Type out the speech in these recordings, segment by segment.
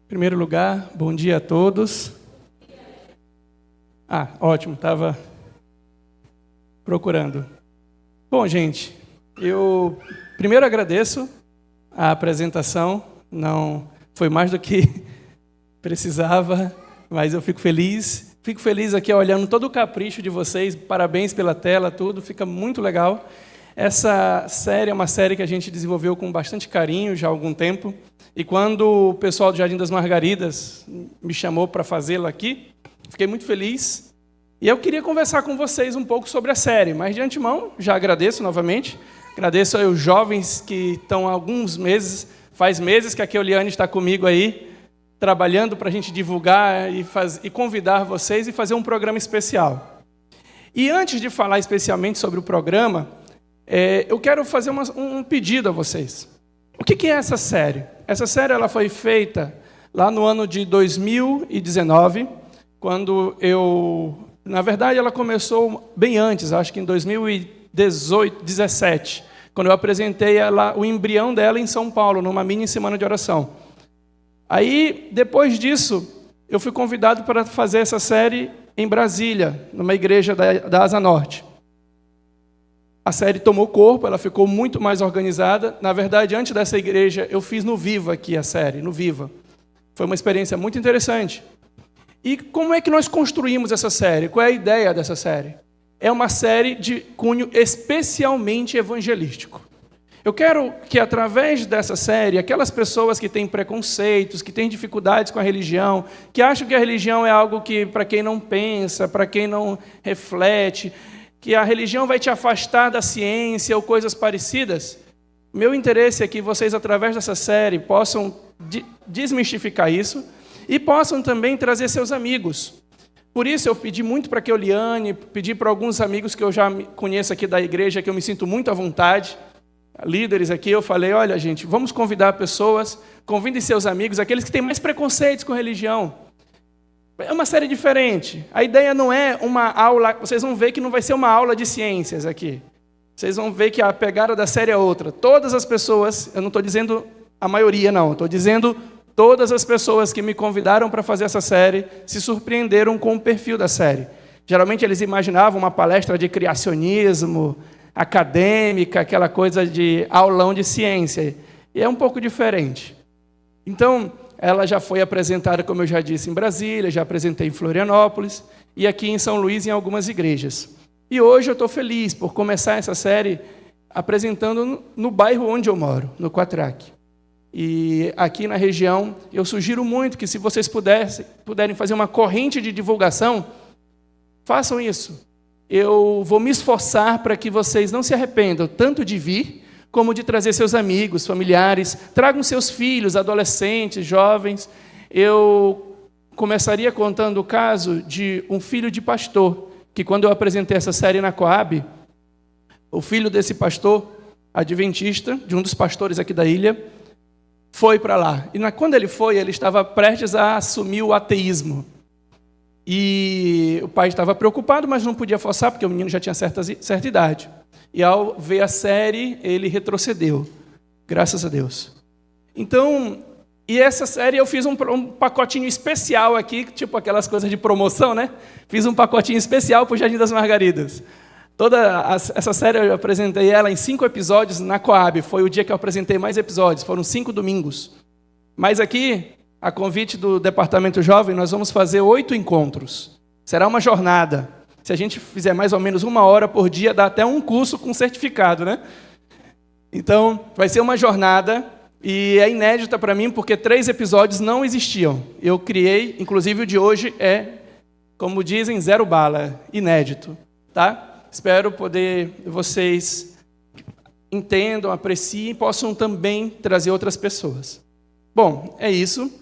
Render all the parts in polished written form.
Em primeiro lugar, bom dia a todos. Ótimo, estava procurando. Bom, gente, eu primeiro agradeço a apresentação, não foi mais do que precisava, mas eu fico feliz. Fico feliz aqui olhando todo o capricho de vocês, parabéns pela tela, tudo, fica muito legal. Essa série é uma série que a gente desenvolveu com bastante carinho já há algum tempo. E quando o pessoal do Jardim das Margaridas me chamou para fazê-la aqui, fiquei muito feliz. E eu queria conversar com vocês um pouco sobre a série, mas de antemão, já agradeço novamente. Agradeço aos jovens que estão há alguns meses, faz meses que a Keuliane está comigo aí, trabalhando para a gente divulgar e convidar vocês e fazer um programa especial. E antes de falar especialmente sobre o programa, eu quero fazer um pedido a vocês. O que é essa série? Essa série ela foi feita lá no ano de 2019, quando na verdade, ela começou bem antes, acho que em 2017, quando eu apresentei o embrião dela em São Paulo, numa mini semana de oração. Aí, depois disso, eu fui convidado para fazer essa série em Brasília, numa igreja da Asa Norte. A série tomou corpo, ela ficou muito mais organizada. Na verdade, antes dessa igreja, eu fiz no Viva aqui a série, no Viva. Foi uma experiência muito interessante. E como é que nós construímos essa série? Qual é a ideia dessa série? É uma série de cunho especialmente evangelístico. Eu quero que, através dessa série, aquelas pessoas que têm preconceitos, que têm dificuldades com a religião, que acham que a religião é algo que, para quem não pensa, para quem não reflete, que a religião vai te afastar da ciência ou coisas parecidas, meu interesse é que vocês, através dessa série, possam desmistificar isso e possam também trazer seus amigos. Por isso eu pedi muito para a Keuliane, pedi para alguns amigos que eu já conheço aqui da igreja, que eu me sinto muito à vontade, líderes aqui, eu falei, olha gente, vamos convidar pessoas, convidem seus amigos, aqueles que têm mais preconceitos com religião. É uma série diferente. A ideia não é uma aula, vocês vão ver que não vai ser uma aula de ciências aqui. Vocês vão ver que a pegada da série é outra. Todas as pessoas, eu não estou dizendo a maioria não, estou dizendo todas as pessoas que me convidaram para fazer essa série se surpreenderam com o perfil da série. Geralmente eles imaginavam uma palestra de criacionismo, acadêmica, aquela coisa de aulão de ciência. E é um pouco diferente. Então, ela já foi apresentada, como eu já disse, em Brasília, já apresentei em Florianópolis e aqui em São Luís em algumas igrejas. E hoje eu estou feliz por começar essa série apresentando no bairro onde eu moro, no Quatraque. E aqui na região, eu sugiro muito que se vocês puderem fazer uma corrente de divulgação, façam isso. Eu vou me esforçar para que vocês não se arrependam tanto de vir, como de trazer seus amigos, familiares, tragam seus filhos, adolescentes, jovens. Eu começaria contando o caso de um filho de pastor, que quando eu apresentei essa série na Coab, o filho desse pastor, adventista, de um dos pastores aqui da ilha, foi para lá. E quando ele foi, ele estava prestes a assumir o ateísmo. E o pai estava preocupado, mas não podia forçar, porque o menino já tinha certa idade. E ao ver a série, ele retrocedeu. Graças a Deus. Então, e essa série eu fiz um pacotinho especial aqui, tipo aquelas coisas de promoção, né? Fiz um pacotinho especial para o Jardim das Margaridas. Essa série eu apresentei ela em 5 episódios na Coab. Foi o dia que eu apresentei mais episódios. Foram 5 domingos. Mas aqui, a convite do Departamento Jovem, nós vamos fazer 8 encontros. Será uma jornada. Se a gente fizer mais ou menos 1 hora por dia, dá até um curso com certificado, né? Então, vai ser uma jornada e é inédita para mim porque 3 episódios não existiam. Eu criei, inclusive o de hoje é, como dizem, 0 bala, inédito, tá? Espero poder vocês entendam, apreciem e possam também trazer outras pessoas. Bom, é isso.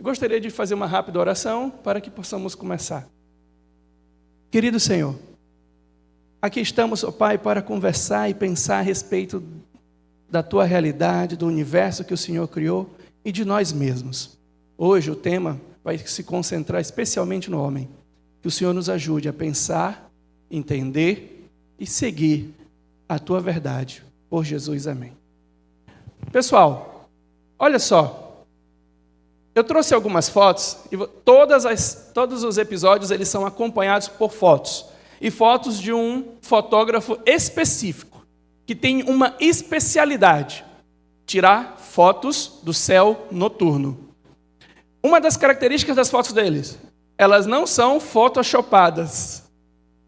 Gostaria de fazer uma rápida oração para que possamos começar. Querido Senhor, aqui estamos, ó Pai, para conversar e pensar a respeito da Tua realidade, do universo que o Senhor criou e de nós mesmos. Hoje o tema vai se concentrar especialmente no homem. Que o Senhor nos ajude a pensar, entender e seguir a Tua verdade. Por Jesus, amém. Pessoal, olha só. Eu trouxe algumas fotos, e todos os episódios eles são acompanhados por fotos. E fotos de um fotógrafo específico, que tem uma especialidade: tirar fotos do céu noturno. Uma das características das fotos deles, elas não são photoshopadas.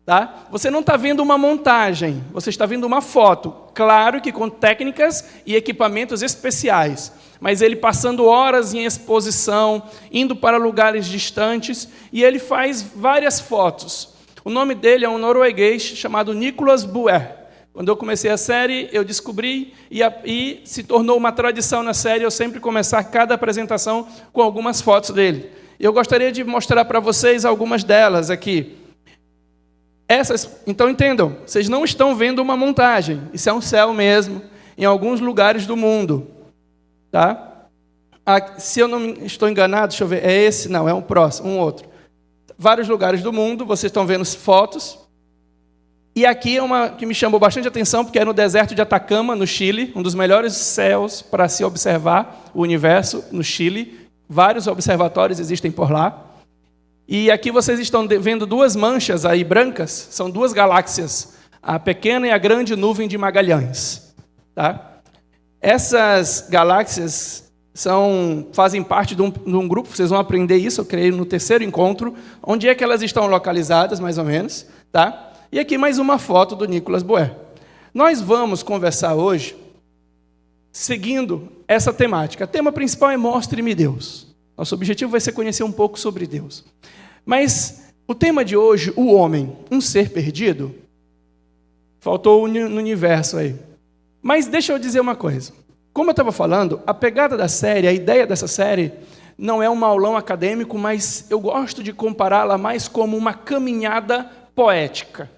Tá? Você não está vendo uma montagem, você está vendo uma foto. Claro que com técnicas e equipamentos especiais, mas ele passando horas em exposição, indo para lugares distantes, e ele faz várias fotos. O nome dele é um norueguês chamado Nicolas Buer. Quando eu comecei a série, eu descobri, e se tornou uma tradição na série eu sempre começar cada apresentação com algumas fotos dele. Eu gostaria de mostrar para vocês algumas delas aqui. Então entendam, vocês não estão vendo uma montagem, isso é um céu mesmo, em alguns lugares do mundo. Tá? Se eu não estou enganado, deixa eu ver, é esse? Não, é um próximo, um outro. Vários lugares do mundo, vocês estão vendo fotos. E aqui é uma que me chamou bastante atenção, porque é no deserto de Atacama, no Chile, um dos melhores céus para se observar o universo no Chile. Vários observatórios existem por lá. E aqui vocês estão vendo duas manchas aí brancas, são duas galáxias, a pequena e a grande nuvem de Magalhães. Tá? Essas galáxias fazem parte de um grupo, vocês vão aprender isso, eu creio, no terceiro encontro, onde é que elas estão localizadas, mais ou menos. Tá? E aqui mais uma foto do Nicolas Buer. Nós vamos conversar hoje, seguindo essa temática. O tema principal é Mostre-me Deus. Nosso objetivo vai ser conhecer um pouco sobre Deus. Mas o tema de hoje, o homem, um ser perdido, faltou no universo aí. Mas deixa eu dizer uma coisa. Como eu estava falando, a pegada da série, a ideia dessa série, não é um aulão acadêmico, mas eu gosto de compará-la mais como uma caminhada poética.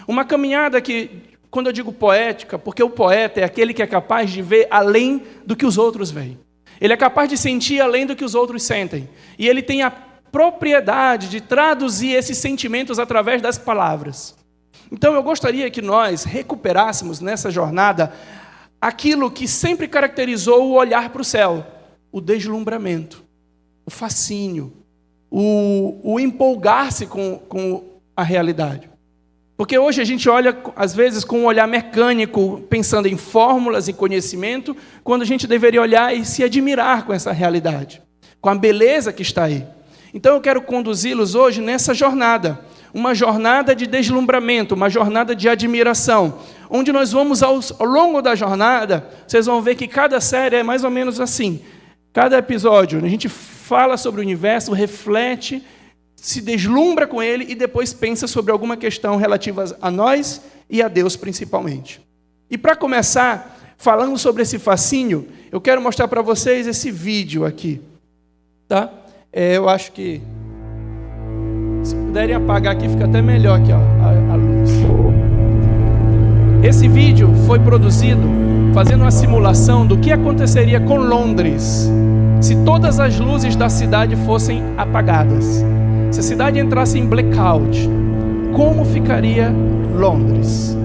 Uma caminhada que, quando eu digo poética, porque o poeta é aquele que é capaz de ver além do que os outros veem. Ele é capaz de sentir além do que os outros sentem. E ele tem a propriedade de traduzir esses sentimentos através das palavras. Então, eu gostaria que nós recuperássemos nessa jornada aquilo que sempre caracterizou o olhar para o céu: o deslumbramento, o fascínio, o empolgar-se com a realidade. Porque hoje a gente olha, às vezes, com um olhar mecânico, pensando em fórmulas e conhecimento, quando a gente deveria olhar e se admirar com essa realidade, com a beleza que está aí. Então eu quero conduzi-los hoje nessa jornada, uma jornada de deslumbramento, uma jornada de admiração, onde nós vamos, ao longo da jornada, vocês vão ver que cada série é mais ou menos assim. Cada episódio, a gente fala sobre o universo, reflete, se deslumbra com ele e depois pensa sobre alguma questão relativa a nós e a Deus principalmente. E para começar, falando sobre esse fascínio, eu quero mostrar para vocês esse vídeo aqui. Tá? Eu acho que, se puderem apagar aqui, fica até melhor aqui, ó, a luz. Esse vídeo foi produzido fazendo uma simulação do que aconteceria com Londres se todas as luzes da cidade fossem apagadas. Se a cidade entrasse em blackout, como ficaria Londres?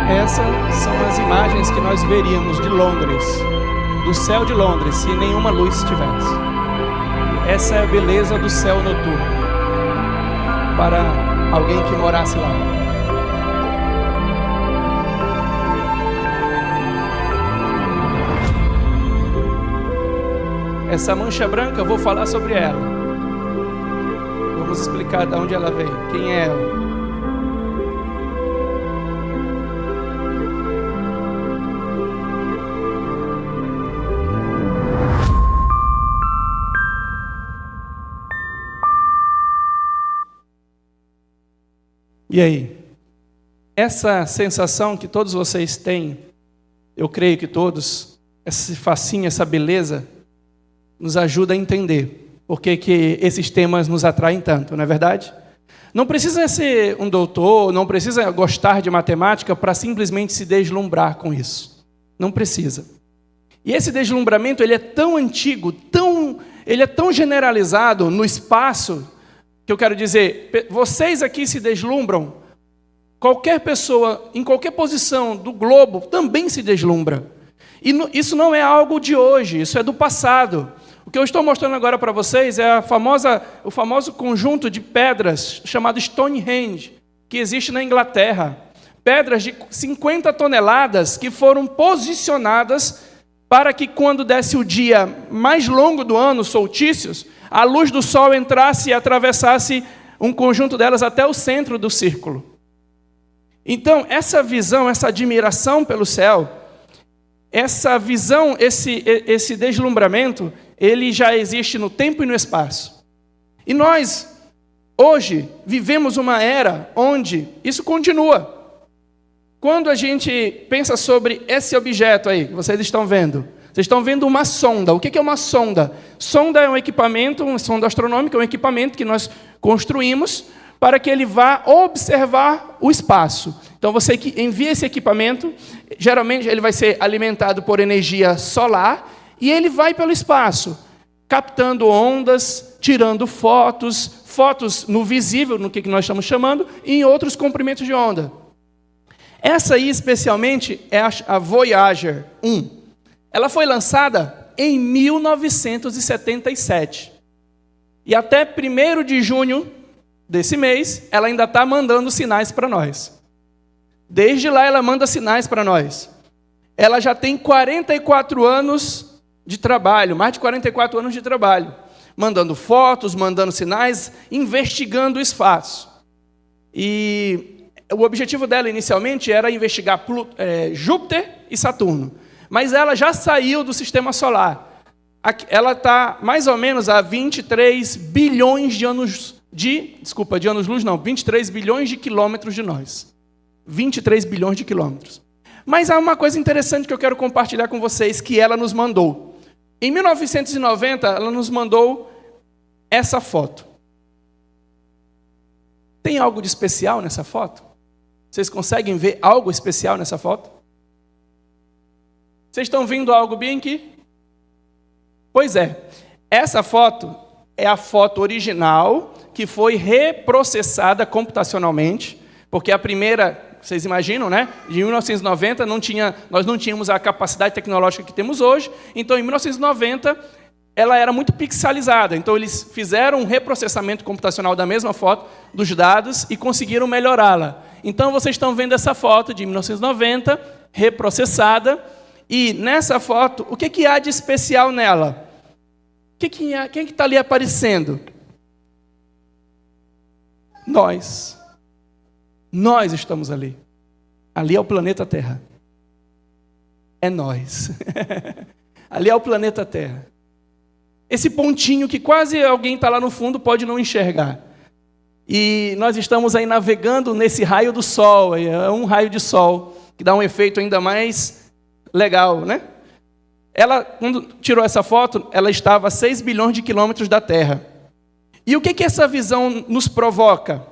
Essas são as imagens que nós veríamos de Londres, do céu de Londres, se nenhuma luz tivesse. Essa é a beleza do céu noturno, para alguém que morasse lá. Essa mancha branca, eu vou falar sobre ela. Vamos explicar de onde ela vem, quem é ela. E aí? Essa sensação que todos vocês têm, eu creio que todos, esse fascínio, essa beleza, nos ajuda a entender por que esses temas nos atraem tanto, não é verdade? Não precisa ser um doutor, não precisa gostar de matemática para simplesmente se deslumbrar com isso. Não precisa. E esse deslumbramento, ele é tão antigo, ele é tão generalizado no espaço, que eu quero dizer, vocês aqui se deslumbram, qualquer pessoa, em qualquer posição do globo, também se deslumbra. E isso não é algo de hoje, isso é do passado. O que eu estou mostrando agora para vocês é o famoso conjunto de pedras chamado Stonehenge, que existe na Inglaterra. Pedras de 50 toneladas que foram posicionadas para que quando desse o dia mais longo do ano, solstícios, a luz do sol entrasse e atravessasse um conjunto delas até o centro do círculo. Então, essa visão, essa admiração pelo céu, essa visão, esse deslumbramento, ele já existe no tempo e no espaço. E nós, hoje, vivemos uma era onde isso continua. Quando a gente pensa sobre esse objeto aí, que vocês estão vendo uma sonda. O que é uma sonda? Sonda é um equipamento, uma sonda astronômica, é um equipamento que nós construímos para que ele vá observar o espaço. Então, você que envia esse equipamento, geralmente ele vai ser alimentado por energia solar, e ele vai pelo espaço, captando ondas, tirando fotos no visível, no que nós estamos chamando, e em outros comprimentos de onda. Essa aí, especialmente, é a Voyager 1. Ela foi lançada em 1977. E até 1º de junho desse mês, ela ainda está mandando sinais para nós. Desde lá, ela manda sinais para nós. Ela já tem 44 anos de trabalho, mais de 44 anos de trabalho, mandando fotos, mandando sinais, investigando o espaço. E o objetivo dela, inicialmente, era investigar Júpiter e Saturno. Mas ela já saiu do sistema solar. Ela está mais ou menos a 23 bilhões de anos... 23 bilhões de quilômetros de nós. 23 bilhões de quilômetros. Mas há uma coisa interessante que eu quero compartilhar com vocês, que ela nos mandou. Em 1990, ela nos mandou essa foto. Tem algo de especial nessa foto? Vocês conseguem ver algo especial nessa foto? Vocês estão vendo algo bem aqui? Pois é, essa foto é a foto original que foi reprocessada computacionalmente, porque a primeira, vocês imaginam, né? De 1990 nós não tínhamos a capacidade tecnológica que temos hoje, então em 1990 ela era muito pixelizada, então eles fizeram um reprocessamento computacional da mesma foto, dos dados, e conseguiram melhorá-la. Então vocês estão vendo essa foto de 1990, reprocessada, e nessa foto, o que há de especial nela? Quem é que está ali aparecendo? Nós. Nós estamos ali. Ali é o planeta Terra. É nós. Ali é o planeta Terra. Esse pontinho que quase alguém está lá no fundo pode não enxergar. E nós estamos aí navegando nesse raio do Sol. É um raio de Sol que dá um efeito ainda mais legal, né? Ela, quando tirou essa foto, ela estava a 6 bilhões de quilômetros da Terra. E o que essa visão nos provoca?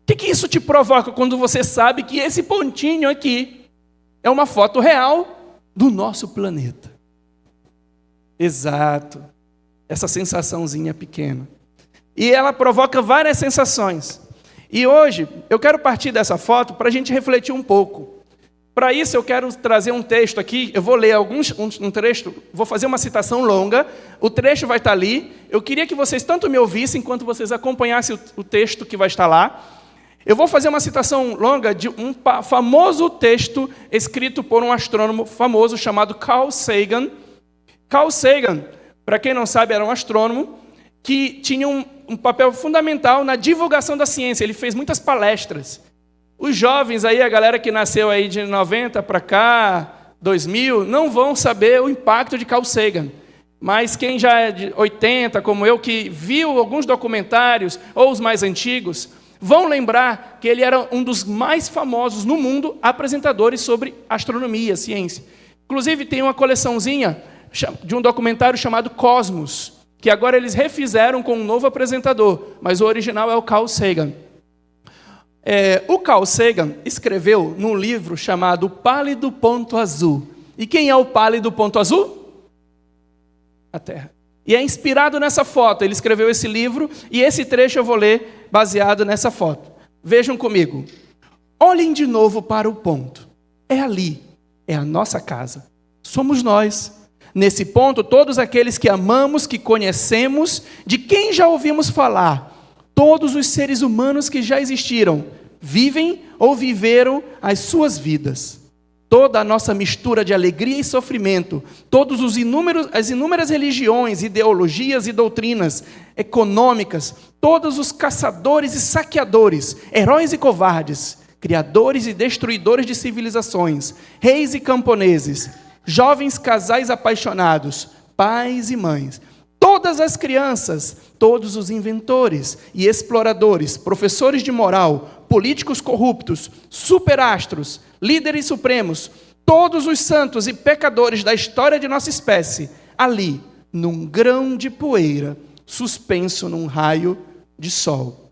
O que isso te provoca quando você sabe que esse pontinho aqui é uma foto real do nosso planeta? Exato. Essa sensaçãozinha pequena. E ela provoca várias sensações. E hoje, eu quero partir dessa foto para a gente refletir um pouco. Para isso, eu quero trazer um texto aqui. Eu vou ler um trecho, vou fazer uma citação longa. O trecho vai estar ali. Eu queria que vocês tanto me ouvissem, quanto vocês acompanhassem o texto que vai estar lá. Eu vou fazer uma citação longa de um famoso texto escrito por um astrônomo famoso chamado Carl Sagan. Carl Sagan, para quem não sabe, era um astrônomo que tinha um papel fundamental na divulgação da ciência. Ele fez muitas palestras. Os jovens aí, a galera que nasceu aí de 90 para cá, 2000, não vão saber o impacto de Carl Sagan. Mas quem já é de 80, como eu, que viu alguns documentários, ou os mais antigos, vão lembrar que ele era um dos mais famosos no mundo apresentadores sobre astronomia, ciência. Inclusive, tem uma coleçãozinha de um documentário chamado Cosmos, que agora eles refizeram com um novo apresentador, mas o original é o Carl Sagan. O Carl Sagan escreveu num livro chamado Pálido Ponto Azul. E quem é o pálido ponto azul? A Terra. E é inspirado nessa foto. Ele escreveu esse livro e esse trecho eu vou ler baseado nessa foto. Vejam comigo. Olhem de novo para o ponto. É ali. É a nossa casa. Somos nós. Nesse ponto, todos aqueles que amamos, que conhecemos, de quem já ouvimos falar, todos os seres humanos que já existiram, vivem ou viveram as suas vidas. Toda a nossa mistura de alegria e sofrimento, todas as inúmeras religiões, ideologias e doutrinas econômicas, todos os caçadores e saqueadores, heróis e covardes, criadores e destruidores de civilizações, reis e camponeses, jovens casais apaixonados, pais e mães, todas as crianças, todos os inventores e exploradores, professores de moral, políticos corruptos, superastros, líderes supremos, todos os santos e pecadores da história de nossa espécie, ali, num grão de poeira, suspenso num raio de sol.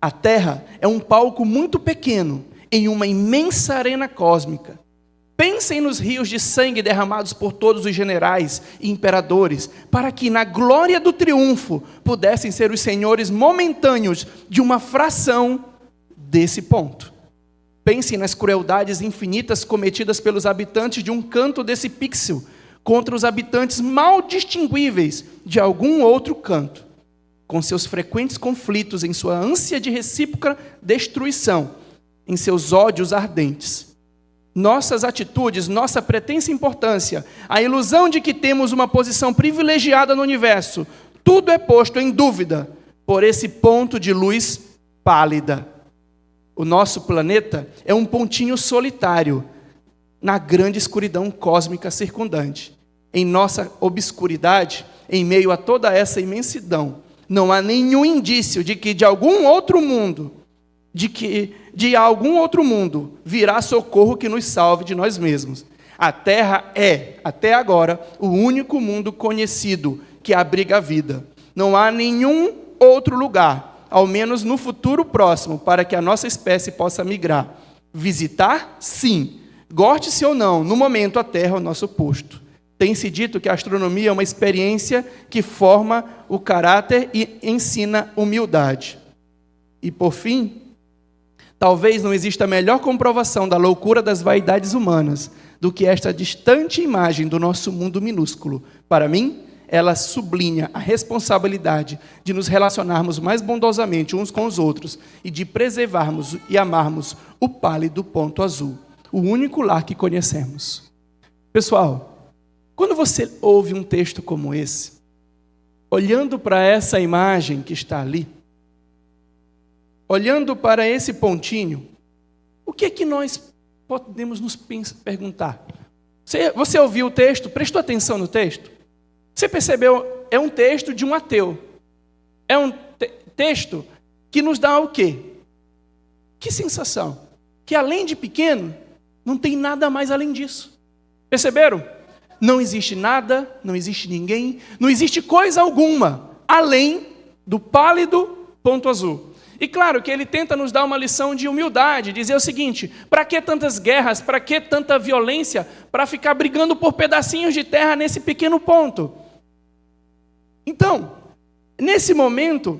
A Terra é um palco muito pequeno em uma imensa arena cósmica. Pensem nos rios de sangue derramados por todos os generais e imperadores, para que, na glória do triunfo, pudessem ser os senhores momentâneos de uma fração desse ponto. Pensem nas crueldades infinitas cometidas pelos habitantes de um canto desse pixel contra os habitantes mal distinguíveis de algum outro canto, com seus frequentes conflitos em sua ânsia de recíproca destruição, em seus ódios ardentes. Nossas atitudes, nossa pretensa importância, a ilusão de que temos uma posição privilegiada no universo, tudo é posto em dúvida por esse ponto de luz pálida. O nosso planeta é um pontinho solitário na grande escuridão cósmica circundante. Em nossa obscuridade, em meio a toda essa imensidão, não há nenhum indício de que de algum outro mundo virá socorro que nos salve de nós mesmos. A Terra é, até agora, o único mundo conhecido que abriga a vida. Não há nenhum outro lugar, ao menos no futuro próximo, para que a nossa espécie possa migrar. Visitar? Sim. Goste-se ou não, no momento a Terra é o nosso posto. Tem-se dito que a astronomia é uma experiência que forma o caráter e ensina humildade. E por fim, talvez não exista melhor comprovação da loucura das vaidades humanas do que esta distante imagem do nosso mundo minúsculo. Para mim, ela sublinha a responsabilidade de nos relacionarmos mais bondosamente uns com os outros e de preservarmos e amarmos o pálido ponto azul, o único lar que conhecemos. Pessoal, quando você ouve um texto como esse, olhando para essa imagem que está ali, olhando para esse pontinho, o que é que nós podemos nos perguntar? Você ouviu o texto? Prestou atenção no texto? Você percebeu? É um texto de um ateu. É um texto que nos dá o quê? Que sensação? Que além de pequeno, não tem nada mais além disso. Perceberam? Não existe nada, não existe ninguém, não existe coisa alguma além do pálido ponto azul. E claro que ele tenta nos dar uma lição de humildade, dizer o seguinte: para que tantas guerras, para que tanta violência, para ficar brigando por pedacinhos de terra nesse pequeno ponto? Então, nesse momento,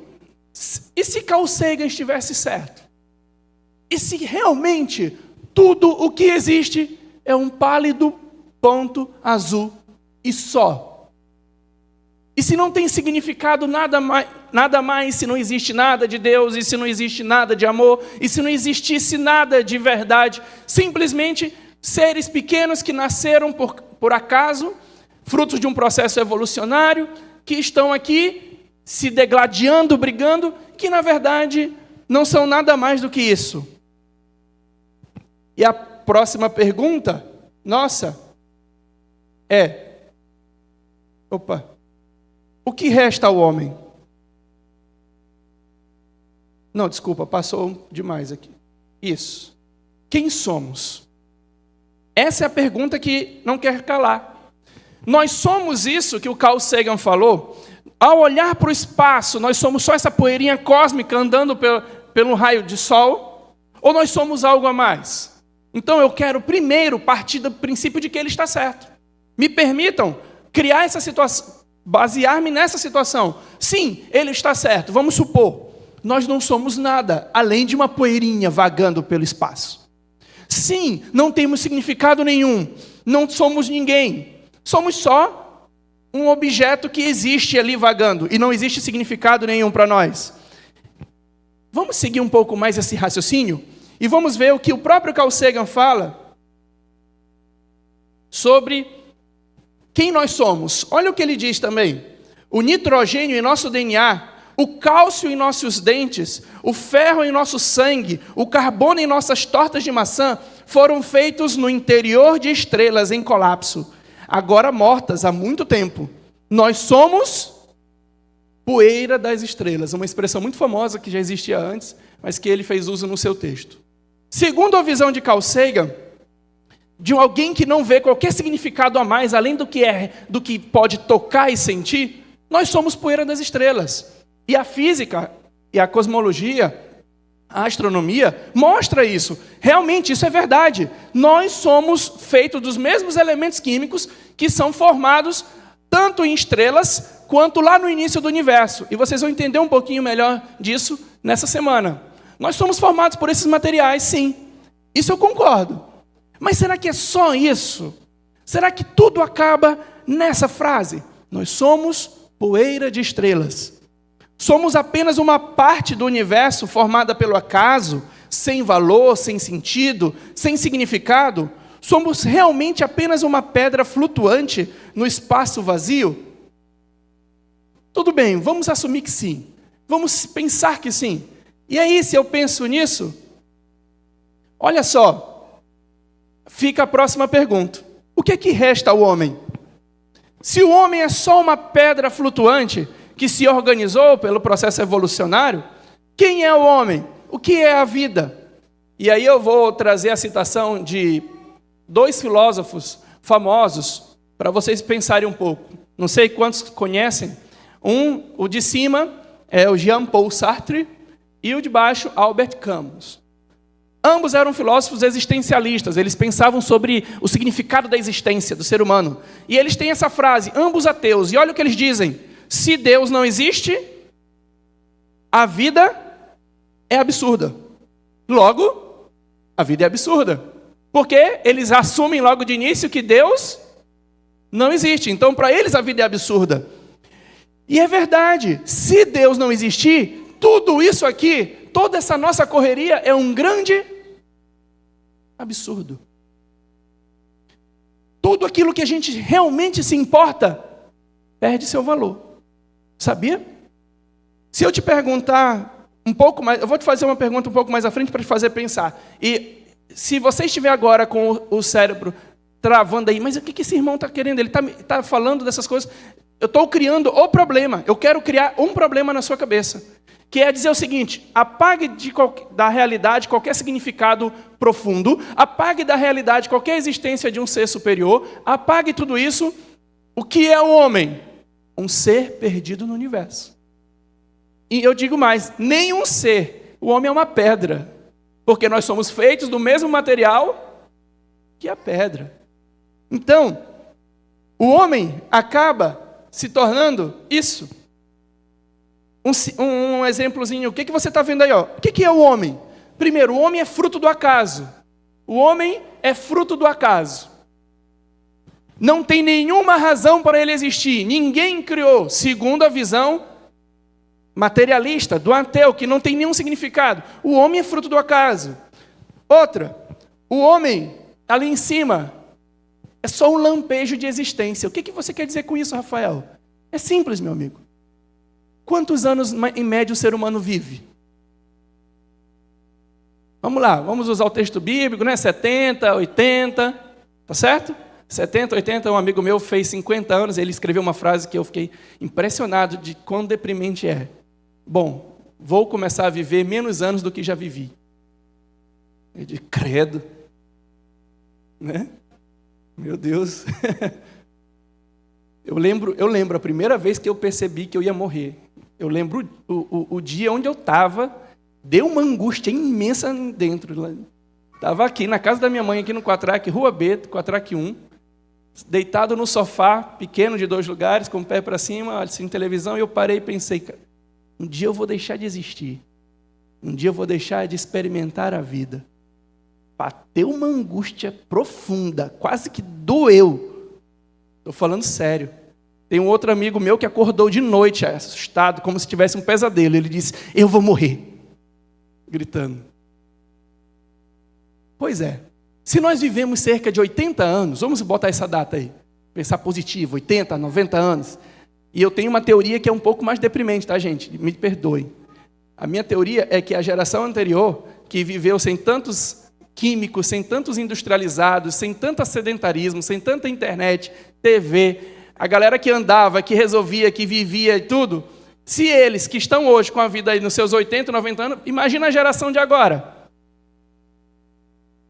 e se Carl Sagan estivesse certo? E se realmente tudo o que existe é um pálido ponto azul e só? E se não tem significado nada mais, se não existe nada de Deus, e se não existe nada de amor, e se não existisse nada de verdade, simplesmente seres pequenos que nasceram por acaso, frutos de um processo evolucionário, que estão aqui se degladiando, brigando, que na verdade não são nada mais do que isso. E a próxima pergunta, nossa, é: o que resta ao homem? Não, desculpa, passou demais aqui. Isso. Quem somos? Essa é a pergunta que não quer calar. Nós somos isso que o Carl Sagan falou. Ao olhar para o espaço, nós somos só essa poeirinha cósmica andando pelo raio de sol? Ou nós somos algo a mais? Então eu quero primeiro partir do princípio de que ele está certo. Me permitam criar essa situação, basear-me nessa situação. Sim, ele está certo. Vamos supor, nós não somos nada além de uma poeirinha vagando pelo espaço. Sim, não temos significado nenhum. Não somos ninguém. Somos só um objeto que existe ali vagando e não existe significado nenhum para nós. Vamos seguir um pouco mais esse raciocínio e vamos ver o que o próprio Carl Sagan fala sobre quem nós somos. Olha o que ele diz também. O nitrogênio em nosso DNA, o cálcio em nossos dentes, o ferro em nosso sangue, o carbono em nossas tortas de maçã foram feitos no interior de estrelas em colapso, agora mortas há muito tempo. Nós somos poeira das estrelas, uma expressão muito famosa que já existia antes, mas que ele fez uso no seu texto. Segundo a visão de Carl Sagan, de alguém que não vê qualquer significado a mais, além do que pode tocar e sentir, nós somos poeira das estrelas. E a física e a cosmologia, a astronomia, mostra isso. Realmente, isso é verdade. Nós somos feitos dos mesmos elementos químicos que são formados tanto em estrelas quanto lá no início do universo. E vocês vão entender um pouquinho melhor disso nessa semana. Nós somos formados por esses materiais, sim. Isso eu concordo. Mas será que é só isso? Será que tudo acaba nessa frase? Nós somos poeira de estrelas. Somos apenas uma parte do universo formada pelo acaso, sem valor, sem sentido, sem significado? Somos realmente apenas uma pedra flutuante no espaço vazio? Tudo bem, vamos assumir que sim. Vamos pensar que sim. E aí, se eu penso nisso, olha só, fica a próxima pergunta. O que é que resta ao homem? Se o homem é só uma pedra flutuante que se organizou pelo processo evolucionário, quem é o homem? O que é a vida? E aí eu vou trazer a citação de 2 filósofos famosos para vocês pensarem um pouco. Não sei quantos conhecem. O de cima é o Jean-Paul Sartre e o de baixo, Albert Camus. Ambos eram filósofos existencialistas, eles pensavam sobre o significado da existência do ser humano. E eles têm essa frase, ambos ateus, e olha o que eles dizem: se Deus não existe, a vida é absurda. Logo, a vida é absurda. Porque eles assumem logo de início que Deus não existe. Então, para eles, a vida é absurda. E é verdade, se Deus não existir, tudo isso aqui, toda essa nossa correria é um grande absurdo. Tudo aquilo que a gente realmente se importa perde seu valor. Sabia? Se eu te perguntar um pouco mais, eu vou te fazer uma pergunta um pouco mais à frente para te fazer pensar. E se você estiver agora com o cérebro travando aí, mas o que esse irmão está querendo? Ele está falando dessas coisas. Eu estou criando o problema. Eu quero criar um problema na sua cabeça. Que é dizer o seguinte: apague da realidade qualquer significado profundo, apague da realidade qualquer existência de um ser superior, apague tudo isso. O que é o homem? Um ser perdido no universo. E eu digo mais, nenhum ser. O homem é uma pedra. Porque nós somos feitos do mesmo material que a pedra. Então, o homem acaba se tornando isso. Um exemplozinho, o que você está vendo aí? Ó? O que é o homem? Primeiro, o homem é fruto do acaso. O homem é fruto do acaso. Não tem nenhuma razão para ele existir. Ninguém criou, segundo a visão materialista, do ateu, que não tem nenhum significado. O homem é fruto do acaso. Outra, o homem, ali em cima, É só um lampejo de existência. O que você quer dizer com isso, Rafael? É simples, meu amigo. Quantos anos, em média, o ser humano vive? Vamos lá, vamos usar o texto bíblico, né? 70, 80, tá certo? 70, 80, um amigo meu fez 50 anos, ele escreveu uma frase que eu fiquei impressionado de quão deprimente é. Bom, vou começar a viver menos anos do que já vivi. Eu digo, credo. Né? Meu Deus. Eu lembro a primeira vez que eu percebi que eu ia morrer. Eu lembro o dia onde eu estava, deu uma angústia imensa dentro. Estava aqui, na casa da minha mãe, aqui no Quatraque, Rua B, Quatraque 1, deitado no sofá, pequeno de 2 lugares, com o pé para cima, assistindo televisão, e eu parei e pensei, um dia eu vou deixar de existir. Um dia eu vou deixar de experimentar a vida. Bateu uma angústia profunda, quase que doeu. Estou falando sério. Tem um outro amigo meu que acordou de noite, assustado, como se tivesse um pesadelo. Ele disse, eu vou morrer. Gritando. Pois é. Se nós vivemos cerca de 80 anos, vamos botar essa data aí, pensar positivo, 80, 90 anos. E eu tenho uma teoria que é um pouco mais deprimente, tá, gente? Me perdoem. A minha teoria é que a geração anterior, que viveu sem tantos químicos, sem tantos industrializados, sem tanto sedentarismo, sem tanta internet, TV, a galera que andava, que resolvia, que vivia e tudo, se eles que estão hoje com a vida aí nos seus 80, 90 anos, imagina a geração de agora.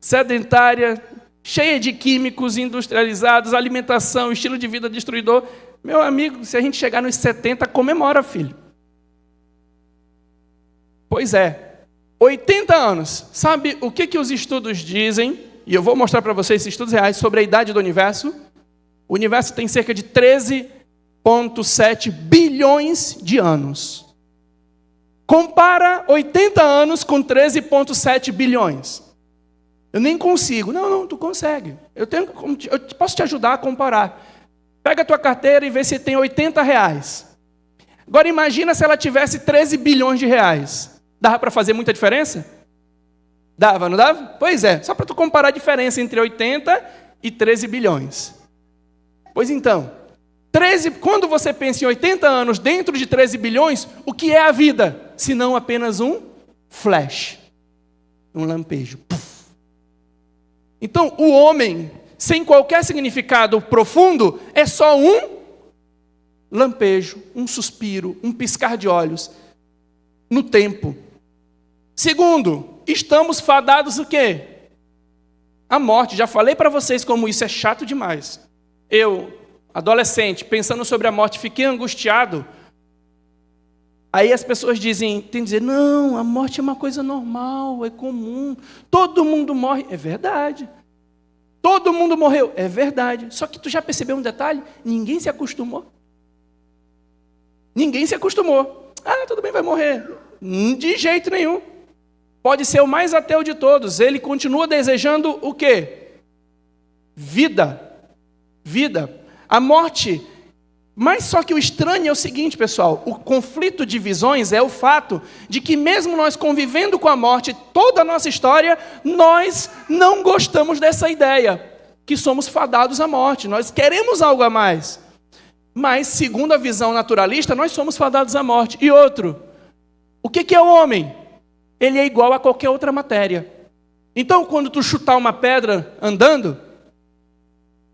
Sedentária, cheia de químicos industrializados, alimentação, estilo de vida destruidor. Meu amigo, se a gente chegar nos 70, comemora, filho. Pois é, 80 anos. Sabe o que os estudos dizem? E eu vou mostrar para vocês esses estudos reais sobre a idade do universo. O universo tem cerca de 13,7 bilhões de anos. Compara 80 anos com 13,7 bilhões. Eu nem consigo. Não, tu consegue. Eu posso te ajudar a comparar. Pega a tua carteira e vê se tem R$80. Agora imagina se ela tivesse 13 bilhões de reais. Dava para fazer muita diferença? Dava, não dava? Pois é, só para tu comparar a diferença entre 80 e 13 bilhões. Pois então, quando você pensa em 80 anos dentro de 13 bilhões, o que é a vida? Se não apenas um flash, um lampejo. Puff. Então, o homem, sem qualquer significado profundo, é só um lampejo, um suspiro, um piscar de olhos no tempo. Segundo, estamos fadados o quê? A morte. Já falei para vocês como isso é chato demais. Eu, adolescente, pensando sobre a morte, fiquei angustiado. Aí as pessoas tem que dizer, não, a morte é uma coisa normal, é comum. Todo mundo morre. É verdade. Todo mundo morreu. É verdade. Só que tu já percebeu um detalhe? Ninguém se acostumou. Ninguém se acostumou. Ah, tudo bem, vai morrer. De jeito nenhum. Pode ser o mais ateu de todos. Ele continua desejando o quê? Vida. Vida. A morte. Mas só que o estranho é o seguinte, pessoal. O conflito de visões é o fato de que mesmo nós convivendo com a morte toda a nossa história, nós não gostamos dessa ideia. Que somos fadados à morte. Nós queremos algo a mais. Mas, segundo a visão naturalista, nós somos fadados à morte. E outro, o que é o homem? Ele é igual a qualquer outra matéria. Então, quando tu chutar uma pedra andando,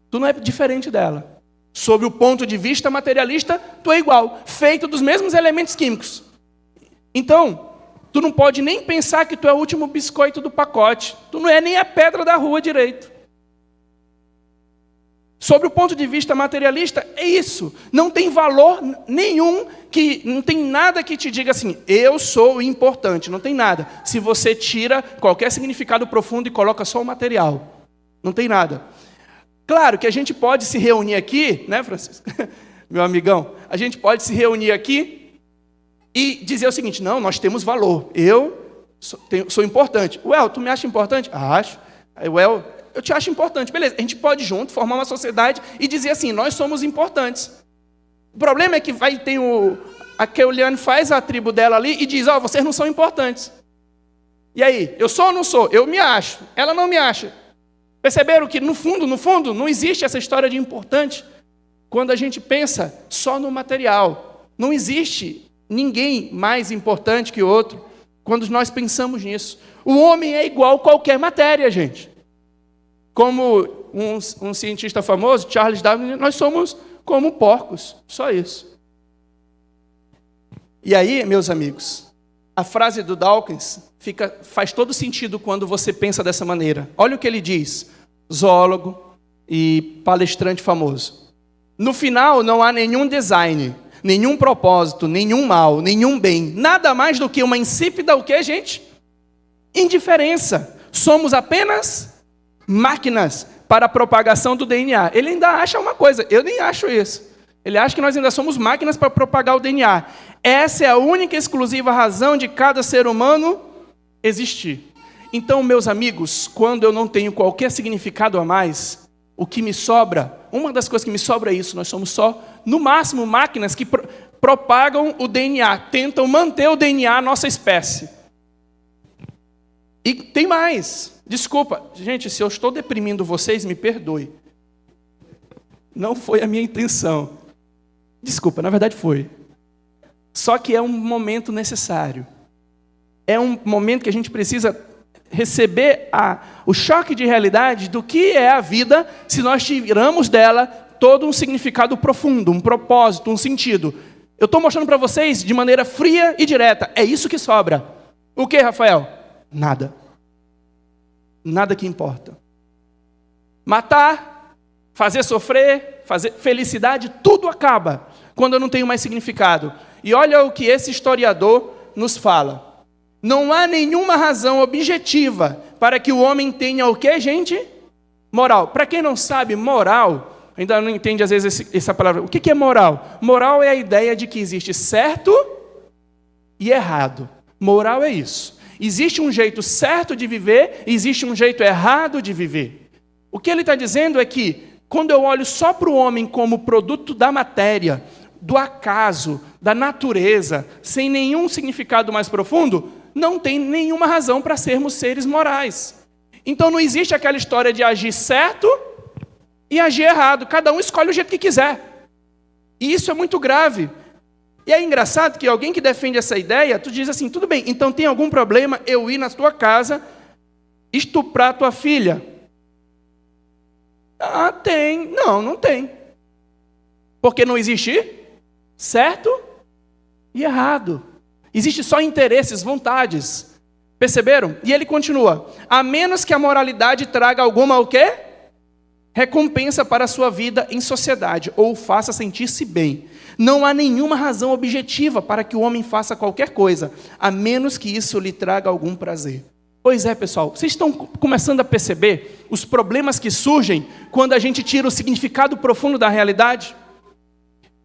tu não é diferente dela. Sob o ponto de vista materialista, tu é igual, feito dos mesmos elementos químicos. Então, tu não pode nem pensar que tu é o último biscoito do pacote. Tu não é nem a pedra da rua direito. Sobre o ponto de vista materialista, é isso. Não tem valor nenhum, não tem nada que te diga assim, eu sou importante. Não tem nada. Se você tira qualquer significado profundo e coloca só o material. Não tem nada. Claro que a gente pode se reunir aqui, né, Francisco? Meu amigão. A gente pode se reunir aqui e dizer o seguinte, não, nós temos valor. Eu sou importante. Well, tu me acha importante? Acho. Well, eu te acho importante. Beleza, a gente pode junto formar uma sociedade e dizer assim, nós somos importantes. O problema é que a Keuliane faz a tribo dela ali e diz, vocês não são importantes. E aí, eu sou ou não sou? Eu me acho. Ela não me acha. Perceberam que no fundo, não existe essa história de importante quando a gente pensa só no material. Não existe ninguém mais importante que o outro quando nós pensamos nisso. O homem é igual a qualquer matéria, gente. Como um cientista famoso, Charles Darwin, nós somos como porcos, só isso. E aí, meus amigos, a frase do Dawkins faz todo sentido quando você pensa dessa maneira. Olha o que ele diz, zoólogo e palestrante famoso. No final, não há nenhum design, nenhum propósito, nenhum mal, nenhum bem. Nada mais do que uma insípida, o que, gente? Indiferença. Somos apenas máquinas para a propagação do DNA. Ele ainda acha uma coisa, eu nem acho isso. Ele acha que nós ainda somos máquinas para propagar o DNA. Essa é a única e exclusiva razão de cada ser humano existir. Então, meus amigos, quando eu não tenho qualquer significado a mais, o que me sobra, uma das coisas que me sobra é isso, nós somos só, no máximo, máquinas que propagam o DNA, tentam manter o DNA nossa espécie. E tem mais, desculpa, gente, se eu estou deprimindo vocês, me perdoe. Não foi a minha intenção. Desculpa, na verdade foi. Só que é um momento necessário. É um momento que a gente precisa receber o choque de realidade do que é a vida se nós tiramos dela todo um significado profundo, um propósito, um sentido. Eu estou mostrando para vocês de maneira fria e direta. É isso que sobra. O que, Rafael? Nada. Nada que importa. Matar, fazer sofrer, fazer felicidade, tudo acaba quando eu não tenho mais significado. E olha o que esse historiador nos fala. Não há nenhuma razão objetiva para que o homem tenha o que, gente? Moral. Para quem não sabe, moral, ainda não entende às vezes essa palavra. O que é moral? Moral é a ideia de que existe certo e errado. Moral é isso. Existe um jeito certo de viver, existe um jeito errado de viver. O que ele está dizendo é que, quando eu olho só para o homem como produto da matéria, do acaso, da natureza, sem nenhum significado mais profundo, não tem nenhuma razão para sermos seres morais. Então não existe aquela história de agir certo e agir errado. Cada um escolhe o jeito que quiser. E isso é muito grave. E é engraçado que alguém que defende essa ideia, tu diz assim, tudo bem, então tem algum problema eu ir na tua casa estuprar tua filha? Ah, tem. Não, não tem. Porque não existe certo e errado. Existe só interesses, vontades. Perceberam? E ele continua. A menos que a moralidade traga alguma o quê? Recompensa para a sua vida em sociedade, ou faça sentir-se bem. Não há nenhuma razão objetiva para que o homem faça qualquer coisa, a menos que isso lhe traga algum prazer. Pois é, pessoal, vocês estão começando a perceber os problemas que surgem quando a gente tira o significado profundo da realidade?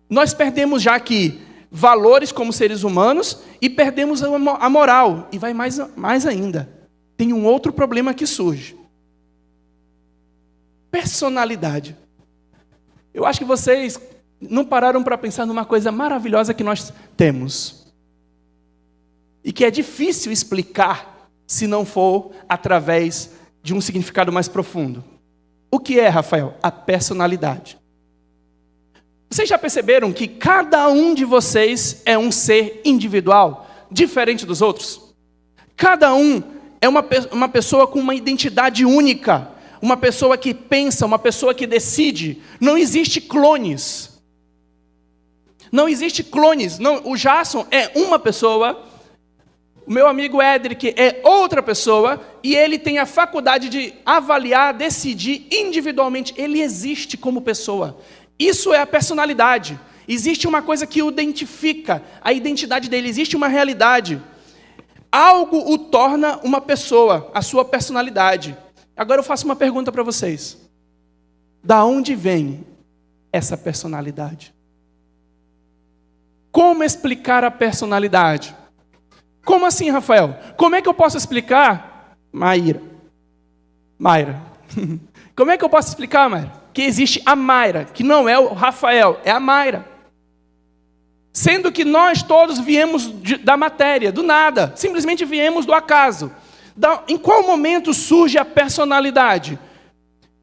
Nós perdemos já aqui valores como seres humanos e perdemos a moral. E vai mais ainda. Tem um outro problema que surge. Personalidade. Eu acho que vocês não pararam para pensar numa coisa maravilhosa que nós temos. E que é difícil explicar se não for através de um significado mais profundo. O que é, Rafael? A personalidade. Vocês já perceberam que cada um de vocês é um ser individual, diferente dos outros? Cada um é uma pessoa com uma identidade única, uma pessoa que pensa, uma pessoa que decide. Não existe clones. Não existe clones. Não, o Jason é uma pessoa, o meu amigo Edric é outra pessoa, e ele tem a faculdade de avaliar, decidir individualmente. Ele existe como pessoa. Isso é a personalidade. Existe uma coisa que o identifica, a identidade dele, existe uma realidade. Algo o torna uma pessoa, a sua personalidade. Agora eu faço uma pergunta para vocês. Da onde vem essa personalidade? Como explicar a personalidade? Como assim, Rafael? Como é que eu posso explicar, Mayra? Como é que eu posso explicar, Mayra? Que existe a Mayra, que não é o Rafael, é a Mayra. Sendo que nós todos viemos da matéria, do nada, simplesmente viemos do acaso. Em qual momento surge a personalidade?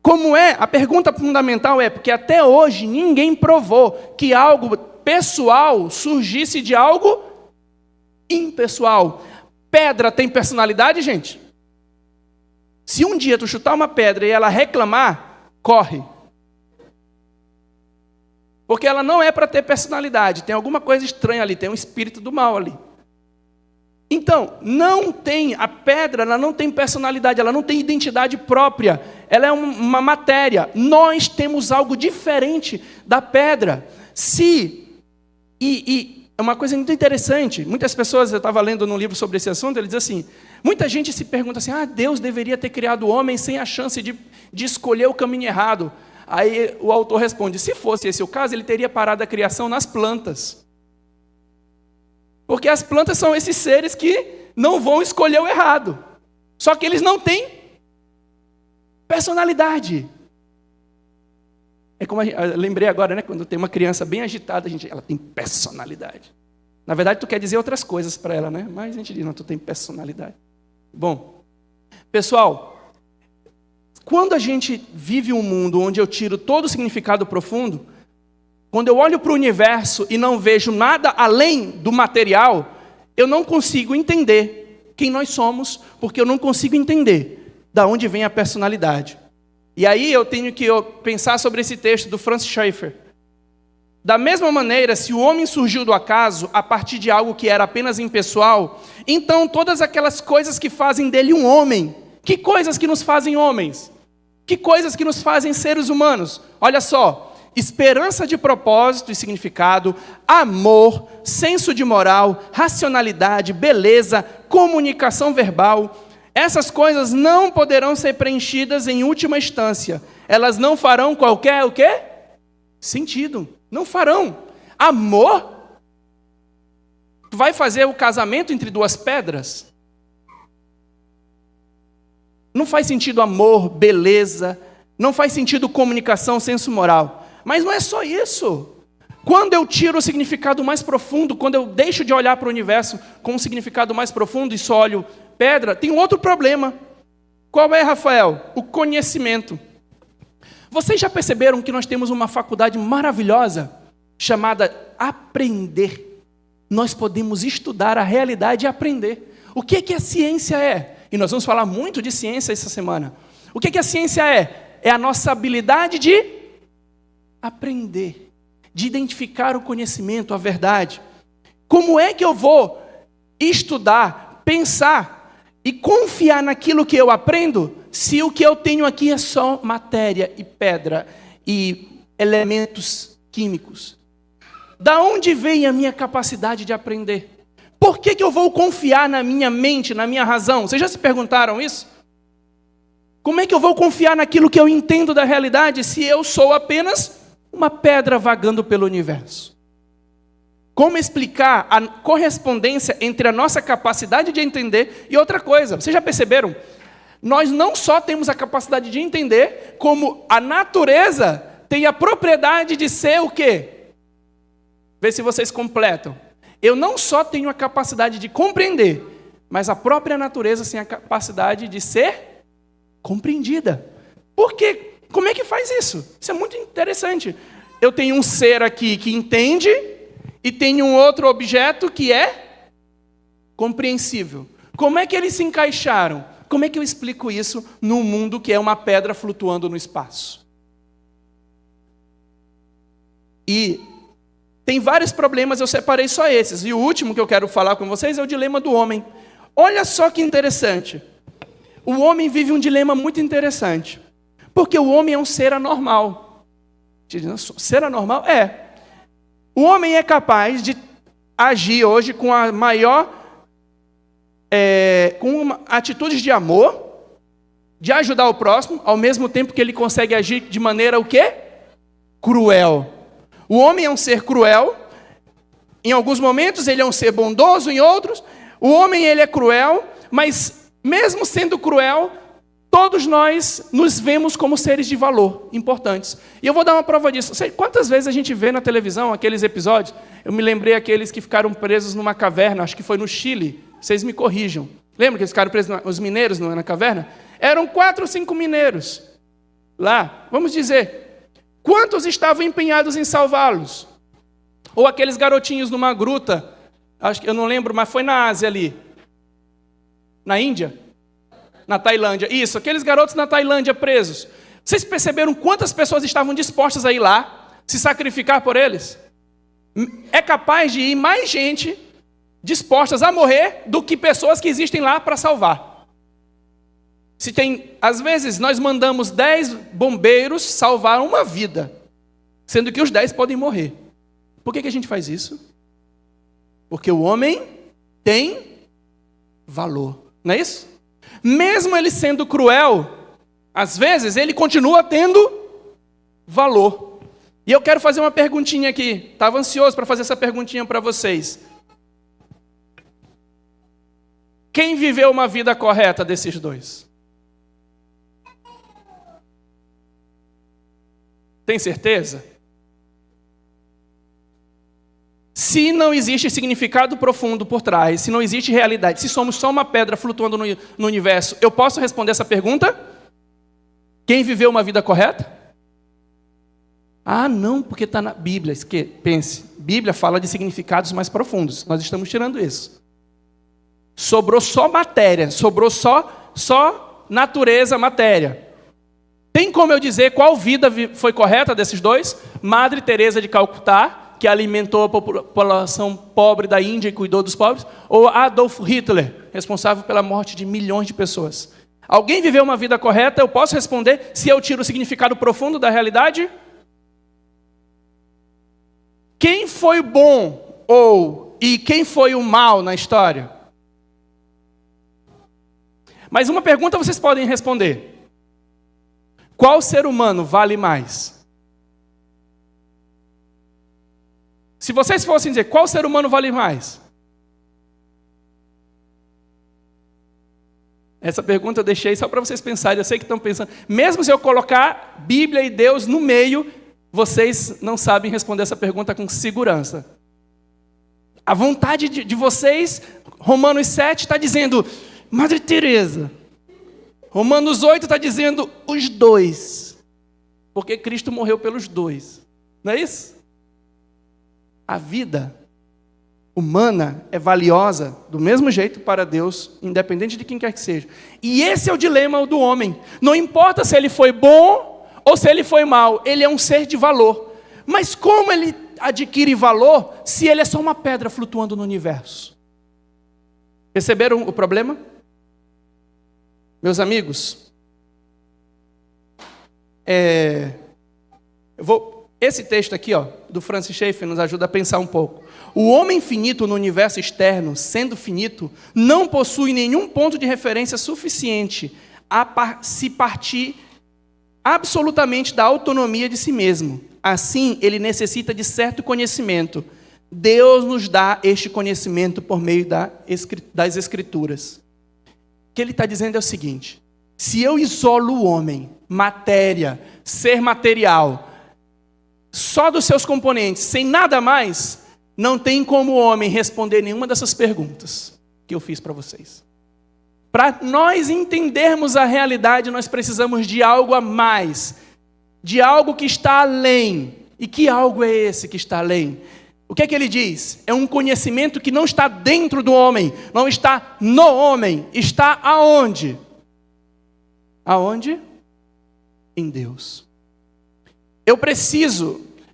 Como é? A pergunta fundamental é, porque até hoje ninguém provou que algo pessoal surgisse de algo impessoal. Pedra tem personalidade, gente? Se um dia tu chutar uma pedra e ela reclamar, corre. Porque ela não é para ter personalidade, tem alguma coisa estranha ali, tem um espírito do mal ali. Então, a pedra ela não tem personalidade, ela não tem identidade própria, ela é uma matéria. Nós temos algo diferente da pedra. É uma coisa muito interessante, muitas pessoas, eu estava lendo num livro sobre esse assunto, ele diz assim, muita gente se pergunta assim, Deus deveria ter criado o homem sem a chance de escolher o caminho errado. Aí o autor responde, se fosse esse o caso, ele teria parado a criação nas plantas. Porque as plantas são esses seres que não vão escolher o errado. Só que eles não têm personalidade. É como eu lembrei agora, né? Quando tem uma criança bem agitada, ela tem personalidade. Na verdade, tu quer dizer outras coisas para ela, né? Mas a gente diz, não, tu tem personalidade. Bom, pessoal, quando a gente vive um mundo onde eu tiro todo o significado profundo, quando eu olho para o universo e não vejo nada além do material, eu não consigo entender quem nós somos, porque eu não consigo entender de onde vem a personalidade. E aí eu tenho que pensar sobre esse texto do Francis Schaeffer. Da mesma maneira, se o homem surgiu do acaso, a partir de algo que era apenas impessoal, então todas aquelas coisas que fazem dele um homem, que coisas que nos fazem homens? Que coisas que nos fazem seres humanos? Olha só. Esperança de propósito e significado, amor, senso de moral, racionalidade, beleza, comunicação verbal. Essas coisas não poderão ser preenchidas em última instância. Elas não farão qualquer o quê? Sentido. Não farão. Amor? Tu vai fazer o casamento entre duas pedras? Não faz sentido amor, beleza, não faz sentido comunicação, senso moral. Mas não é só isso. Quando eu tiro o significado mais profundo, quando eu deixo de olhar para o universo com um significado mais profundo e só olho pedra, tem um outro problema. Qual é, Rafael? O conhecimento. Vocês já perceberam que nós temos uma faculdade maravilhosa chamada aprender? Nós podemos estudar a realidade e aprender. O que a ciência é? E nós vamos falar muito de ciência essa semana. O que a ciência é? É a nossa habilidade de aprender, de identificar o conhecimento, a verdade. Como é que eu vou estudar, pensar e confiar naquilo que eu aprendo, se o que eu tenho aqui é só matéria e pedra e elementos químicos? Da onde vem a minha capacidade de aprender? Por que eu vou confiar na minha mente, na minha razão? Vocês já se perguntaram isso? Como é que eu vou confiar naquilo que eu entendo da realidade se eu sou apenas uma pedra vagando pelo universo? Como explicar a correspondência entre a nossa capacidade de entender e outra coisa? Vocês já perceberam? Nós não só temos a capacidade de entender, como a natureza tem a propriedade de ser o quê? Vê se vocês completam. Eu não só tenho a capacidade de compreender, mas a própria natureza tem a capacidade de ser compreendida. Por quê? Como é que faz isso? Isso é muito interessante. Eu tenho um ser aqui que entende e tenho um outro objeto que é compreensível. Como é que eles se encaixaram? Como é que eu explico isso num mundo que é uma pedra flutuando no espaço? E tem vários problemas, eu separei só esses. E o último que eu quero falar com vocês é o dilema do homem. Olha só que interessante. O homem vive um dilema muito interessante. Porque o homem é um ser anormal. Ser anormal? É. O homem é capaz de agir hoje com a maior... com atitudes de amor, de ajudar o próximo, ao mesmo tempo que ele consegue agir de maneira o quê? Cruel. O homem é um ser cruel. Em alguns momentos ele é um ser bondoso, em outros. O homem ele é cruel, mas mesmo sendo cruel... Todos nós nos vemos como seres de valor, importantes. E eu vou dar uma prova disso. Quantas vezes a gente vê na televisão aqueles episódios? Eu me lembrei aqueles que ficaram presos numa caverna, acho que foi no Chile. Vocês me corrijam. Lembra que eles ficaram presos, os mineiros na caverna? Eram 4 ou 5 mineiros. lá, vamos dizer, quantos estavam empenhados em salvá-los? Ou aqueles garotinhos numa gruta, acho que eu não lembro, mas foi na Ásia ali. Na Índia? Na Tailândia. Isso, aqueles garotos na Tailândia presos. Vocês perceberam quantas pessoas estavam dispostas a ir lá, se sacrificar por eles? É capaz de ir mais gente dispostas a morrer do que pessoas que existem lá para salvar. Às vezes nós mandamos 10 bombeiros salvar uma vida, sendo que os 10 podem morrer. Por que a gente faz isso? Porque o homem tem valor, não é isso? Mesmo ele sendo cruel, às vezes ele continua tendo valor. E eu quero fazer uma perguntinha aqui. Estava ansioso para fazer essa perguntinha para vocês. Quem viveu uma vida correta desses dois? Tem certeza? Se não existe significado profundo por trás, se não existe realidade, se somos só uma pedra flutuando no universo, eu posso responder essa pergunta? Quem viveu uma vida correta? Ah, não, porque está na Bíblia. Pense, Bíblia fala de significados mais profundos. Nós estamos tirando isso. Sobrou só matéria, sobrou só natureza, matéria. Tem como eu dizer qual vida foi correta desses dois? Madre Teresa de Calcutá, que alimentou a população pobre da Índia e cuidou dos pobres, ou Adolf Hitler, responsável pela morte de milhões de pessoas. Alguém viveu uma vida correta? Eu posso responder se eu tiro o significado profundo da realidade? Quem foi o bom e quem foi o mal na história? Mas uma pergunta vocês podem responder. Qual ser humano vale mais? Se vocês fossem dizer, qual ser humano vale mais? Essa pergunta eu deixei só para vocês pensarem. Eu sei que estão pensando. Mesmo se eu colocar Bíblia e Deus no meio, vocês não sabem responder essa pergunta com segurança. A vontade de vocês, Romanos 7 está dizendo, Madre Teresa. Romanos 8 está dizendo, os dois. Porque Cristo morreu pelos dois. Não é isso? A vida humana é valiosa do mesmo jeito para Deus, independente de quem quer que seja. E esse é o dilema do homem. Não importa se ele foi bom ou se ele foi mal, ele é um ser de valor. Mas como ele adquire valor se ele é só uma pedra flutuando no universo? Perceberam o problema? Meus amigos, esse texto aqui, do Francis Schaeffer, nos ajuda a pensar um pouco. O homem finito no universo externo, sendo finito, não possui nenhum ponto de referência suficiente a se partir absolutamente da autonomia de si mesmo. Assim, ele necessita de certo conhecimento. Deus nos dá este conhecimento por meio das Escrituras. O que ele está dizendo é o seguinte: se eu isolo o homem, matéria, ser material, só dos seus componentes, sem nada mais, não tem como o homem responder nenhuma dessas perguntas que eu fiz para vocês. Para nós entendermos a realidade, nós precisamos de algo a mais, de algo que está além. E que algo é esse que está além? O que é que ele diz? É um conhecimento que não está dentro do homem, não está no homem, está aonde? Aonde? Em Deus.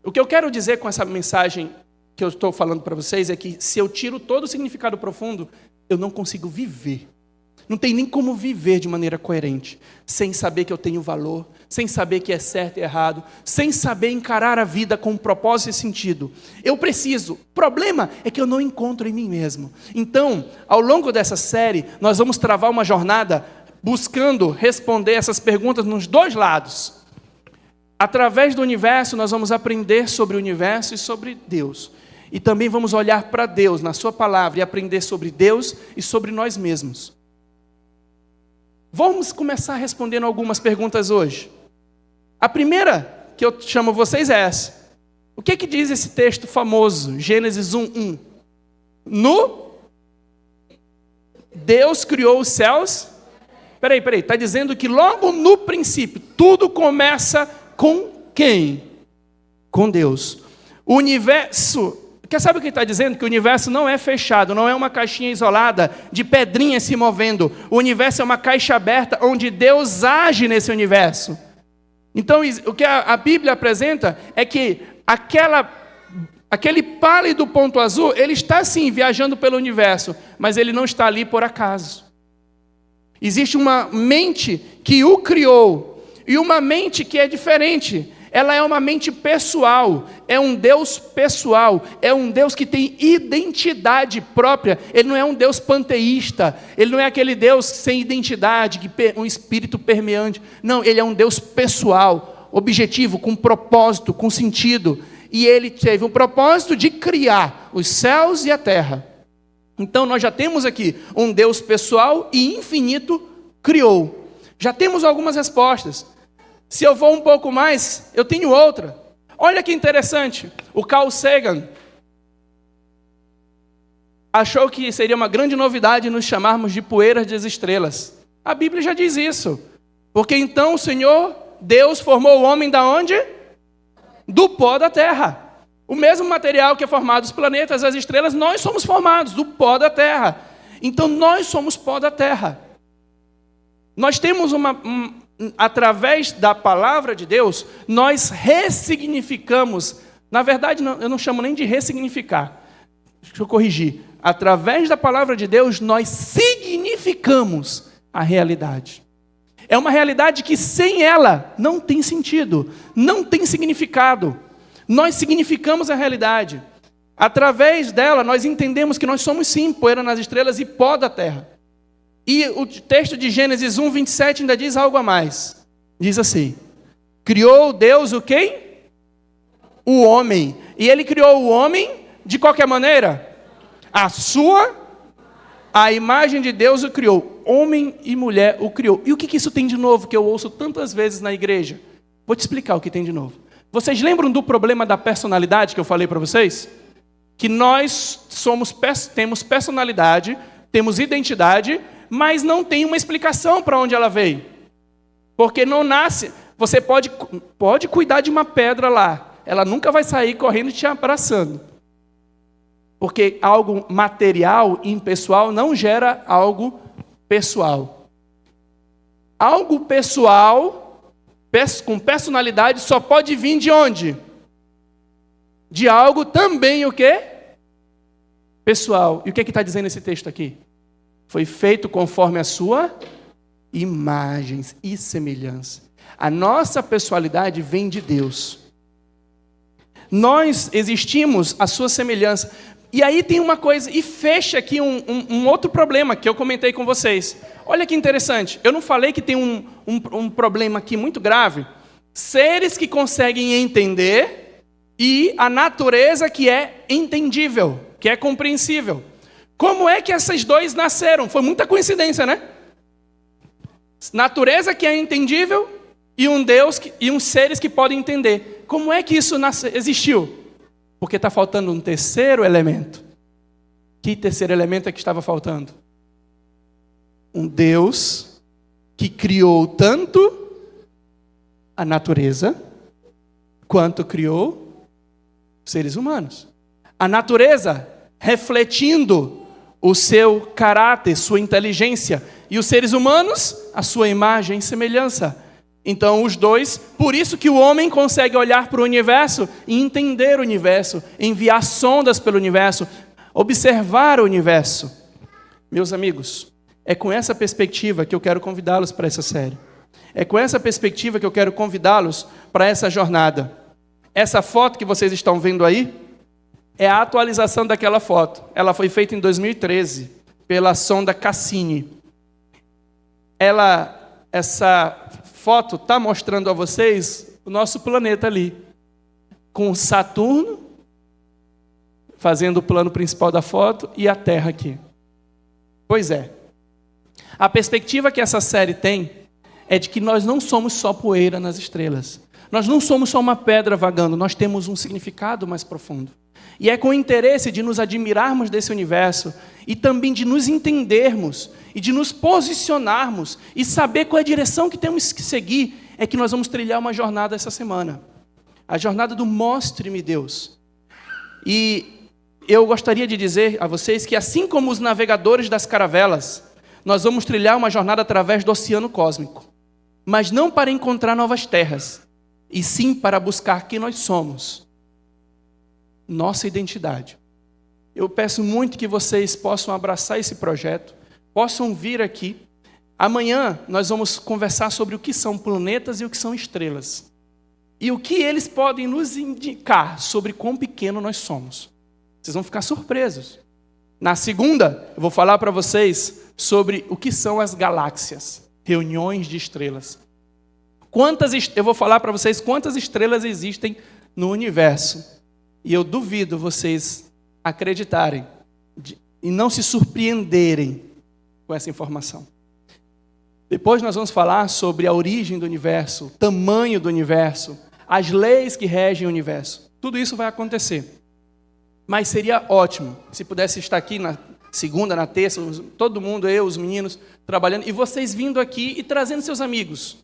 O que eu quero dizer com essa mensagem que eu estou falando para vocês é que se eu tiro todo o significado profundo, eu não consigo viver. Não tem nem como viver de maneira coerente, sem saber que eu tenho valor, sem saber que é certo e errado, sem saber encarar a vida com propósito e sentido. O problema é que eu não encontro em mim mesmo. Então, ao longo dessa série, nós vamos travar uma jornada buscando responder essas perguntas nos dois lados. Através do universo, nós vamos aprender sobre o universo e sobre Deus. E também vamos olhar para Deus, na sua palavra, e aprender sobre Deus e sobre nós mesmos. Vamos começar respondendo algumas perguntas hoje. A primeira que eu chamo vocês é essa. O que diz esse texto famoso, Gênesis 1:1? Deus criou os céus Peraí, está dizendo que logo no princípio, tudo começa com quem? Com Deus. O universo, sabe o que está dizendo? Que o universo não é fechado, não é uma caixinha isolada de pedrinhas se movendo. O universo é uma caixa aberta onde Deus age nesse universo. Então, o que a Bíblia apresenta é que aquele pálido ponto azul, ele está sim viajando pelo universo, mas ele não está ali por acaso. Existe uma mente que o criou, e uma mente que é diferente. Ela é uma mente pessoal, é um Deus pessoal, é um Deus que tem identidade própria. Ele não é um Deus panteísta, ele não é aquele Deus sem identidade, um espírito permeante. Não, ele é um Deus pessoal, objetivo, com propósito, com sentido. E ele teve um propósito de criar os céus e a terra. Então nós já temos aqui um Deus pessoal e infinito criou. Já temos algumas respostas. Se eu vou um pouco mais, eu tenho outra. Olha que interessante. O Carl Sagan achou que seria uma grande novidade nos chamarmos de poeiras das estrelas. A Bíblia já diz isso. Porque então o Senhor, Deus, formou o homem da onde? Do pó da terra. O mesmo material que é formado os planetas, as estrelas, nós somos formados do pó da terra. Então nós somos pó da terra. Nós temos através da palavra de Deus, nós ressignificamos. Na verdade, eu não chamo nem de ressignificar. Deixa eu corrigir. Através da palavra de Deus, nós significamos a realidade. É uma realidade que sem ela não tem sentido, não tem significado. Nós significamos a realidade. Através dela, nós entendemos que nós somos sim poeira nas estrelas e pó da terra. E o texto de Gênesis 1, 27 ainda diz algo a mais. Diz assim: criou Deus o quem? O homem. E ele criou o homem de qualquer maneira? A imagem de Deus o criou. Homem e mulher o criou. E o que isso tem de novo que eu ouço tantas vezes na igreja? Vou te explicar o que tem de novo. Vocês lembram do problema da personalidade que eu falei para vocês? Que nós temos personalidade, temos identidade, mas não tem uma explicação para onde ela veio. Porque não nasce. Você pode cuidar de uma pedra lá. Ela nunca vai sair correndo e te abraçando. Porque algo material, impessoal, não gera algo pessoal. Algo pessoal, com personalidade, só pode vir de onde? De algo também o quê? Pessoal. E o que está dizendo esse texto aqui? Foi feito conforme a sua imagem e semelhança. A nossa pessoalidade vem de Deus. Nós existimos à sua semelhança. E aí tem uma coisa, e fecha aqui um outro problema que eu comentei com vocês. Olha que interessante, eu não falei que tem um problema aqui muito grave. Seres que conseguem entender e a natureza que é entendível, que é compreensível. Como é que esses dois nasceram? Foi muita coincidência, né? Natureza que é entendível e um Deus e uns seres que podem entender. Como é que isso existiu? Porque está faltando um terceiro elemento. Que terceiro elemento é que estava faltando? Um Deus que criou tanto a natureza quanto criou os seres humanos. A natureza refletindo o seu caráter, sua inteligência, e os seres humanos, a sua imagem e semelhança. Então os dois, por isso que o homem consegue olhar para o universo e entender o universo, enviar sondas pelo universo, observar o universo. Meus amigos, é com essa perspectiva que eu quero convidá-los para essa série. É com essa perspectiva que eu quero convidá-los para essa jornada. Essa foto que vocês estão vendo aí é a atualização daquela foto. Ela foi feita em 2013 pela sonda Cassini. Essa foto está mostrando a vocês o nosso planeta ali, com Saturno fazendo o plano principal da foto e a Terra aqui. Pois é. A perspectiva que essa série tem é de que nós não somos só poeira nas estrelas. Nós não somos só uma pedra vagando, nós temos um significado mais profundo. E é com o interesse de nos admirarmos desse universo e também de nos entendermos e de nos posicionarmos e saber qual é a direção que temos que seguir, é que nós vamos trilhar uma jornada essa semana. A jornada do Mostre-me Deus. E eu gostaria de dizer a vocês que, assim como os navegadores das caravelas, nós vamos trilhar uma jornada através do oceano cósmico. Mas não para encontrar novas terras, e sim para buscar quem nós somos. Nossa identidade. Eu peço muito que vocês possam abraçar esse projeto, possam vir aqui. Amanhã nós vamos conversar sobre o que são planetas e o que são estrelas. E o que eles podem nos indicar sobre quão pequeno nós somos. Vocês vão ficar surpresos. Na segunda, eu vou falar para vocês sobre o que são as galáxias, reuniões de estrelas. Eu vou falar para vocês quantas estrelas existem no universo. E eu duvido vocês acreditarem e não se surpreenderem com essa informação. Depois nós vamos falar sobre a origem do universo, o tamanho do universo, as leis que regem o universo. Tudo isso vai acontecer. Mas seria ótimo se pudesse estar aqui na segunda, na terça, todo mundo, eu, os meninos, trabalhando, e vocês vindo aqui e trazendo seus amigos.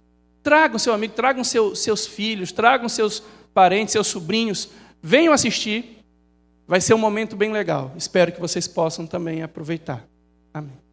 Tragam seu amigo, tragam seus filhos, tragam seus parentes, seus sobrinhos. Venham assistir. Vai ser um momento bem legal. Espero que vocês possam também aproveitar. Amém.